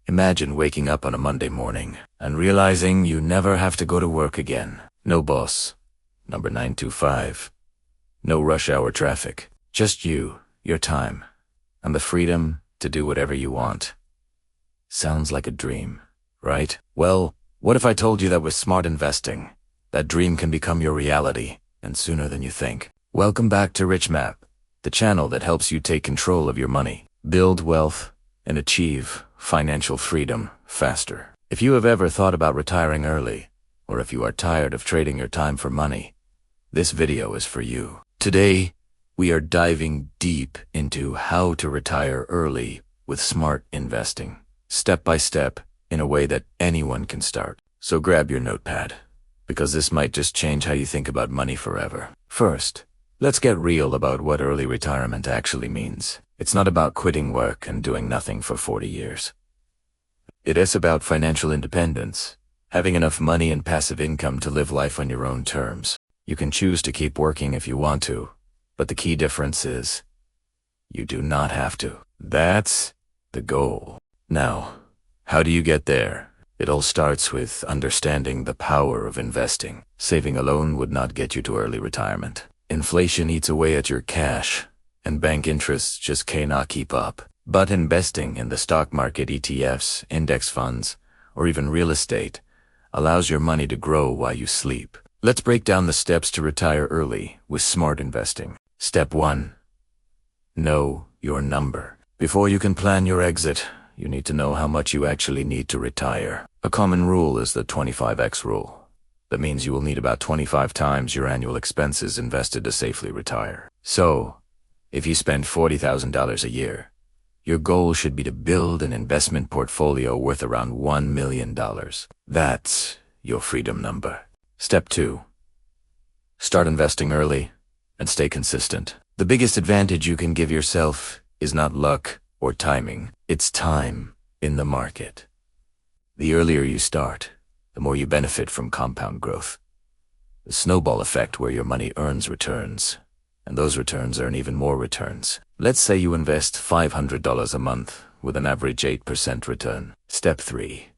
Imagine waking up on a Monday morning and realizing you never have to go to work again. No boss, number 925. No rush hour traffic. Just you, your time, and the freedom to do whatever you want. Sounds like a dream, right? Well, what if I told you that with smart investing, that dream can become your reality, and sooner than you think? Welcome back to Rich Map, the channel that helps you take control of your money, build wealth, and achieve financial freedom faster. If you have ever thought about retiring early, or if you are tired of trading your time for money, this video is for you. Today, we are diving deep into how to retire early with smart investing, step by step, in a way that anyone can start. So grab your notepad, because this might just change how you think about money forever. First, let's get real about what early retirement actually means. It's not about quitting work and doing nothing for 40 years. It is about financial independence, having enough money and passive income to live life on your own terms. You can choose to keep working if you want to, but the key difference is, you do not have to. That's the goal. Now, how do you get there? It all starts with understanding the power of investing. Saving alone would not get you to early retirement. Inflation eats away at your cash, and bank interests just cannot keep up. But investing in the stock market, ETFs, index funds, or even real estate allows your money to grow while you sleep. Let's break down the steps to retire early with smart investing. Step 1. Know your number. Before you can plan your exit, you need to know how much you actually need to retire. A common rule is the 25x rule. That means you will need about 25 times your annual expenses invested to safely retire. So, if you spend $40,000 a year, your goal should be to build an investment portfolio worth around $1 million. That's your freedom number. Step 2. Start investing early and stay consistent. The biggest advantage you can give yourself is not luck or timing, it's time in the market. The earlier you start, the more you benefit from compound growth. The snowball effect where your money earns returns, and those returns earn even more returns. Let's say you invest $500 a month with an average 8% return. Step 3.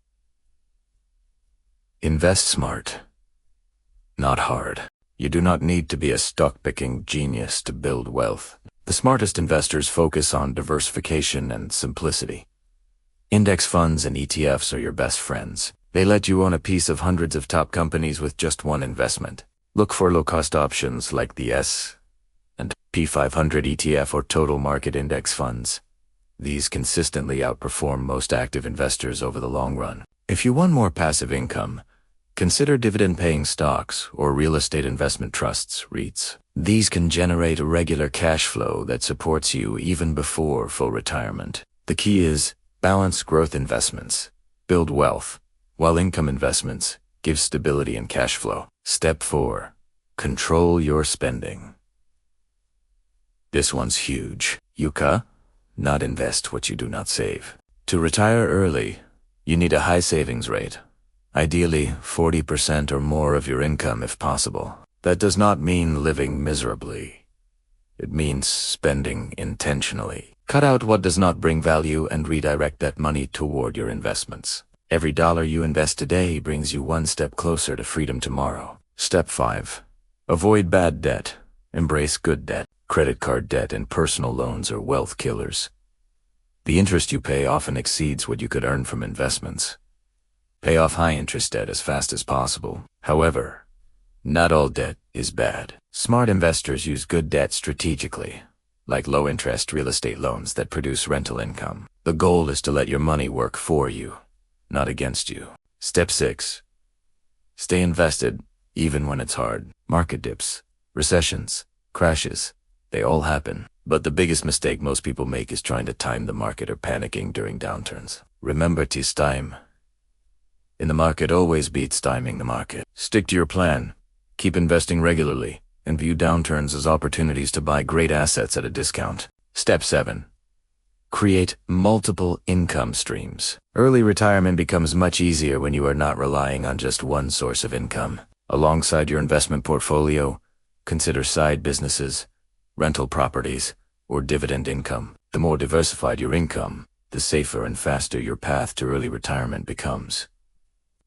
Invest smart, not hard. You do not need to be a stock-picking genius to build wealth. The smartest investors focus on diversification and simplicity. Index funds and ETFs are your best friends. They let you own a piece of hundreds of top companies with just one investment. Look for low-cost options like the S&P 500 ETF or total market index funds. These consistently outperform most active investors over the long run. If you want more passive income, consider dividend-paying stocks or real estate investment trusts, REITs. These can generate a regular cash flow that supports you even before full retirement. The key is balance growth investments, build wealth, while income investments give stability and cash flow. Step 4. Control your spending. This one's huge. Not invest what you do not save. To retire early, you need a high savings rate. Ideally, 40% or more of your income if possible. That does not mean living miserably. It means spending intentionally. Cut out what does not bring value and redirect that money toward your investments. Every dollar you invest today brings you one step closer to freedom tomorrow. Step 5. Avoid bad debt. Embrace good debt. Credit card debt and personal loans are wealth killers. The interest you pay often exceeds what you could earn from investments. Pay off high-interest debt as fast as possible. However, not all debt is bad. Smart investors use good debt strategically, like low-interest real estate loans that produce rental income. The goal is to let your money work for you, not against you. Step 6. Stay invested, even when it's hard. Market dips, recessions, crashes, they all happen. But the biggest mistake most people make is trying to time the market or panicking during downturns. Remember to time in the market always beats timing the market. Stick to your plan, keep investing regularly, and view downturns as opportunities to buy great assets at a discount. Step 7. Create multiple income streams. Early retirement becomes much easier when you are not relying on just one source of income. Alongside your investment portfolio, consider side businesses, rental properties, or dividend income. The more diversified your income, the safer and faster your path to early retirement becomes.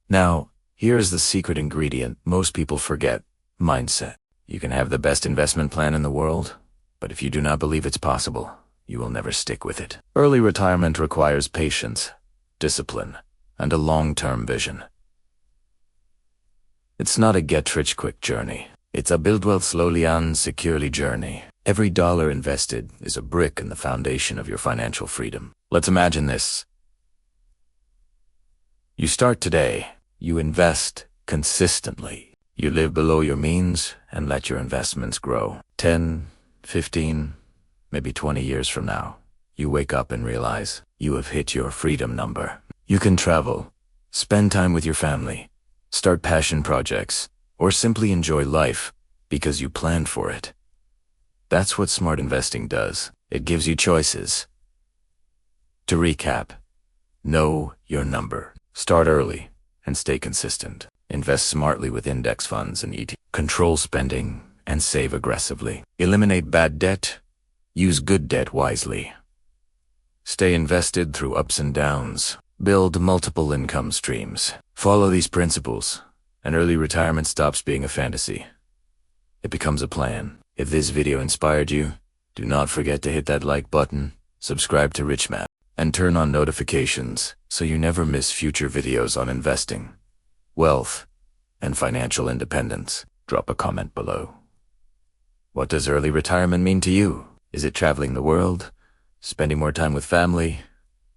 Now, here is the secret ingredient most people forget: mindset. You can have the best investment plan in the world, but if you do not believe it's possible, you will never stick with it. Early retirement requires patience, discipline, and a long-term vision. It's not a get-rich-quick journey. It's a build wealth slowly and securely journey. Every dollar invested is a brick in the foundation of your financial freedom. Let's imagine this. You start today. You invest consistently. You live below your means and let your investments grow. 10, 15, maybe 20 years from now, you wake up and realize you have hit your freedom number. You can travel, spend time with your family, start passion projects, or simply enjoy life because you planned for it. That's what smart investing does. It gives you choices. To recap, know your number. Start early and stay consistent. Invest smartly with index funds and ETFs. Control spending and save aggressively. Eliminate bad debt. Use good debt wisely. Stay invested through ups and downs. Build multiple income streams. Follow these principles, and early retirement stops being a fantasy. It becomes a plan. If this video inspired you, do not forget to hit that like button, subscribe to RichMap, and turn on notifications so you never miss future videos on investing, wealth, and financial independence. Drop a comment below. What does early retirement mean to you? Is it traveling the world, spending more time with family,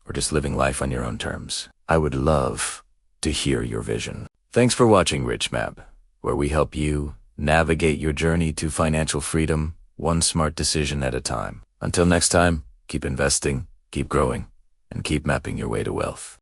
or just living life on your own terms? I would love to hear your vision. Thanks for watching RichMap, where we help you navigate your journey to financial freedom, one smart decision at a time. Until next time, keep investing, keep growing, and keep mapping your way to wealth.